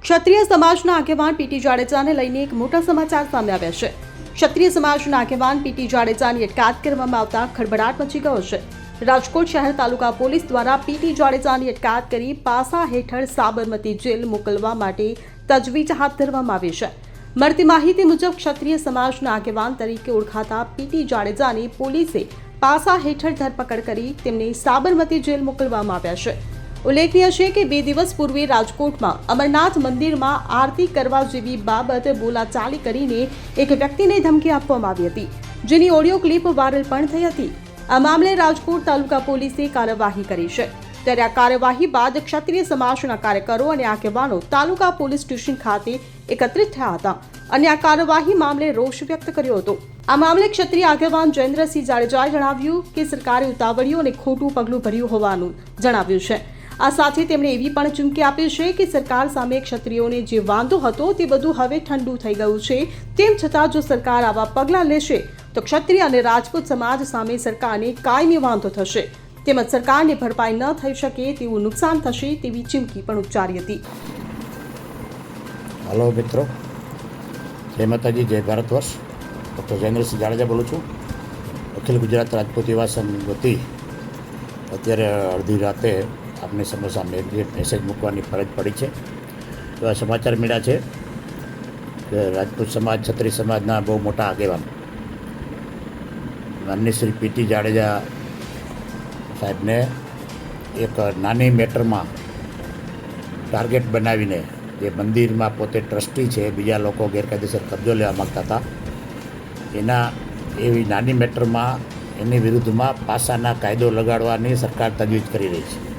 ક્ષત્રિય સમાજના આગેવાન પીટી જાડેજાને લઈને એક મોટા સમાચાર સામે આવ્યા છે। ક્ષત્રિય સમાજના આગેવાન પીટી જાડેજાની અટકાયત કરવામાં આવતા ખળભળાટ મચી ગયો છે। રાજકોટ શહેર તાલુકા પોલીસ દ્વારા પીટી જાડેજાની અટકાયત કરી પાસા હેઠળ સાબરમતી જેલ મોકલવા માટે તજવીજ હાથ ધરવામાં આવી છે। મળતી માહિતી મુજબ ક્ષત્રિય સમાજના આગેવાન તરીકે ઓળખાતા પીટી જાડેજાની પોલીસે પાસા હેઠળ ધરપકડ કરી તેમને સાબરમતી જેલ મોકલવામાં આવ્યા છે। ઉલ્લેખનીય છે કે 2 દિવસ પૂર્વે રાજકોટમાં અમરનાથ મંદિરમાં આરતી કરવા જેવી બાબત બોલાચાલી કરીને એક વ્યક્તિને ધમકી આપવામાં આવી હતી, જેની ઓડિયો ક્લિપ વાયરલ પણ થઈ હતી। આ મામલે રાજકોટ તાલુકા પોલીસે કાર્યવાહી કરી છે। ત્યારે આ કાર્યવાહી બાદ ક્ષત્રિય સમાજના કાર્યકરો અને આગેવાનો તાલુકા પોલીસ સ્ટેશન ખાતે એકત્રિત થયા હતા અને આ કાર્યવાહી મામલે રોષ વ્યક્ત કર્યો હતો। આ મામલે ક્ષત્રિય આગેવાન જયેન્દ્રસિંહ જાડેજાએ જણાવ્યું કે સરકારે ઉતાવળિયું અને ખોટું પગલું ભર્યું હોવાનું જણાવ્યું છે। આ સાથે તેમણે એવી પણ ચીમકી આપી છે કે સરકાર સામે ક્ષત્રિયોને જે વાંધો હતો તે બધું હવે ઠંડુ થઈ ગયું છે। તેમ છતાં જો સરકાર આવા પગલાં લેશે તો ક્ષત્રિય અને રાજપૂત સમાજ સામે સરકારને કાયમી વાંધો થશે તેમજ સરકારને ભરપાઈ ન થઈ શકે તેવું નુકસાન થશે તેવી ચીમકી પણ ઉચ્ચારી હતી। हेलो मित्रों, जय माताजी, जय भारतवर्ष। डॉक्टर जयेन्द्रसिंह जाडेजा बोलूँ छूँ। अखिल गुजरात राजपूत युवा संघ वती अत्यारे अर्धी राते आपने समोसा में एक मैसेज मूकवानी फरज पड़ी है। तो आ समाचार मिला है कि राजपूत समाज क्षत्रिय समाजना बहु मोटा आगेवान माननीय श्री पीटी जाडेजा साहेब ने एक नानी मैटर में टार्गेट बनावीने जे मंदिर में पोते ट्रस्टी है बीजा लोग गैरकायदेसर कब्जो लेवा मांगता था एना एवी नानी मैटर में एनी विरुद्ध में पासाना कायदो लगाड़वानी सरकार तजवीज करी रही है।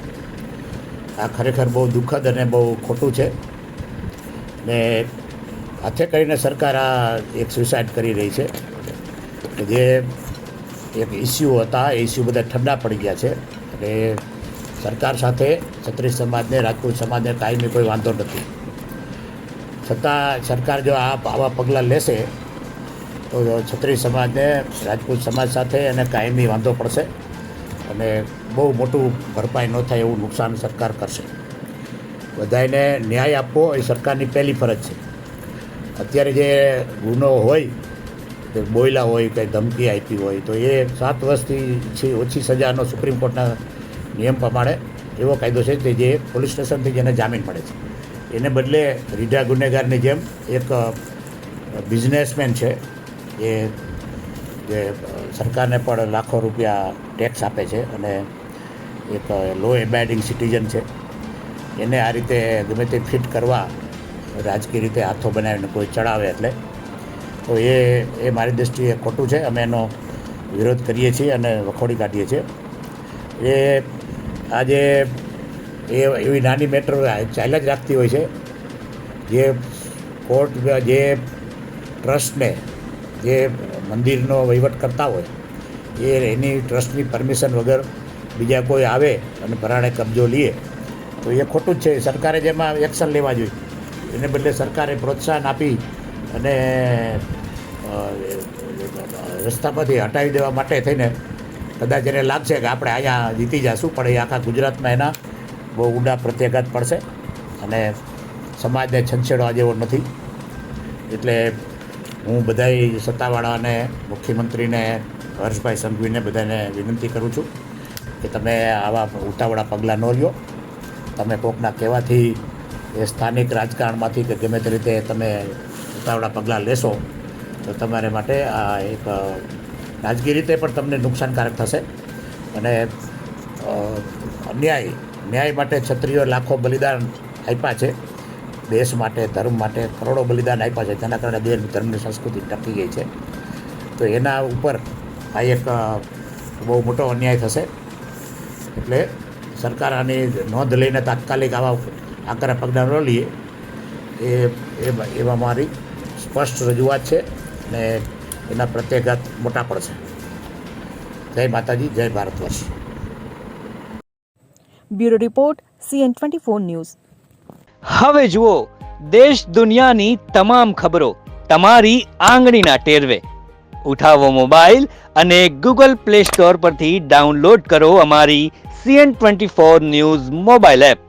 आ खरेखर बहुत दुखद और बहुत खोटू है ने हाथे करीने सरकार आ एक सुसाइड करी रही है कि जे एक इश्यू था इश्यू बधा ठंडा पड़ी गया है। એટલે सरकार साथे क्षत्रिय समाज ने राजपूत समाज ने कायमी कोई वांधो नहीं, छतां सरकार जो आवा पगला लेशे तो क्षत्रिय समाज ने राजपूत समाज साथे एने कायमी वांधो पड़शे અને બહુ મોટું ભરપાઈ ન થાય એવું નુકસાન સરકાર કરશે। બધાને ન્યાય આપવો એ સરકારની પહેલી ફરજ છે। અત્યારે જે ગુનો હોય કે બોયલા હોય કંઈ ધમકી આપી હોય તો એ 7 વર્ષથી ઓછી સજાનો સુપ્રીમ કોર્ટના નિયમ પ્રમાણે એવો કાયદો છે કે જે પોલીસ સ્ટેશનથી જેને જામીન મળે છે એને બદલે રીઢા ગુનેગારની જેમ એક બિઝનેસમેન છે એ જે સરકારને પણ લાખો રૂપિયા ટેક્સ આપે છે અને એક લો એબાઇડિંગ સિટીઝન છે એને આ રીતે ગમે તે ફિટ કરવા રાજકીય રીતે હાથો બનાવીને કોઈ ચડાવે એટલે તો એ મારી દૃષ્ટિએ ખોટું છે। અમે એનો વિરોધ કરીએ છીએ અને વખોડી કાઢીએ છીએ। એ આજે એવી નાની મેટર ચાલ્યા જ રાખતી હોય છે જે કોર્ટ જે ટ્રસ્ટને જે મંદિરનો વહીવટ કરતા હોય એની ટ્રસ્ટની પરમિશન વગર બીજા કોઈ આવે અને ભરાડે કબજો લે તો એ ખોટું જ છે। સરકારે જેમાં એક્શન લેવા જોઈએ એને બદલે સરકારે પ્રોત્સાહન આપી અને રસ્તા પરથી હટાવી દેવા માટે થઈને કદાચ એને લાગશે કે આપણે અહીંયા જીતી જઈશું પણ એ આખા ગુજરાતમાં એના બહુ ઊંડા પ્રત્યાઘાત પડશે અને સમાજને છંછેડવા જેવો નથી। એટલે હું બધાય સત્તાવાળાને મુખ્યમંત્રીને હર્ષભાઈ સંઘવીને બધાને વિનંતી કરું છું કે તમે આવા ઉતાવળા પગલાં ન લ્યો। તમે કોકના કહેવાથી એ સ્થાનિક રાજકારણમાંથી કે ગમે તે રીતે તમે ઉતાવળા પગલાં લેશો તો તમારે માટે આ એક રાજકીય રીતે પણ તમને નુકસાનકારક થશે અને ન્યાય માટે ક્ષત્રિયો લાખો બલિદાન આપ્યા છે, દેશ માટે ધર્મ માટે કરોડો બલિદાન આપ્યા છે, તેના કારણે દેશ ધર્મની સંસ્કૃતિ ટકી ગઈ છે। તો એના ઉપર આ એક બહુ મોટો અન્યાય થશે। એટલે સરકાર આની નોંધ લઈને તાત્કાલિક આવા આકરા પગલાં ન લઈએ એમાં મારી સ્પષ્ટ રજૂઆત છે અને એના પ્રત્યાઘાત મોટા પડશે। જય માતાજી, જય Bharatvarsh. Bureau report CN24 news. હવે જુઓ દેશ દુનિયાની તમામ ખબરો તમારી આંગળીના ટેરવે। ઉઠાવો મોબાઈલ અને ગૂગલ પ્લે સ્ટોર પરથી ડાઉનલોડ કરો અમારી CN24 ન્યૂઝ મોબાઈલ એપ।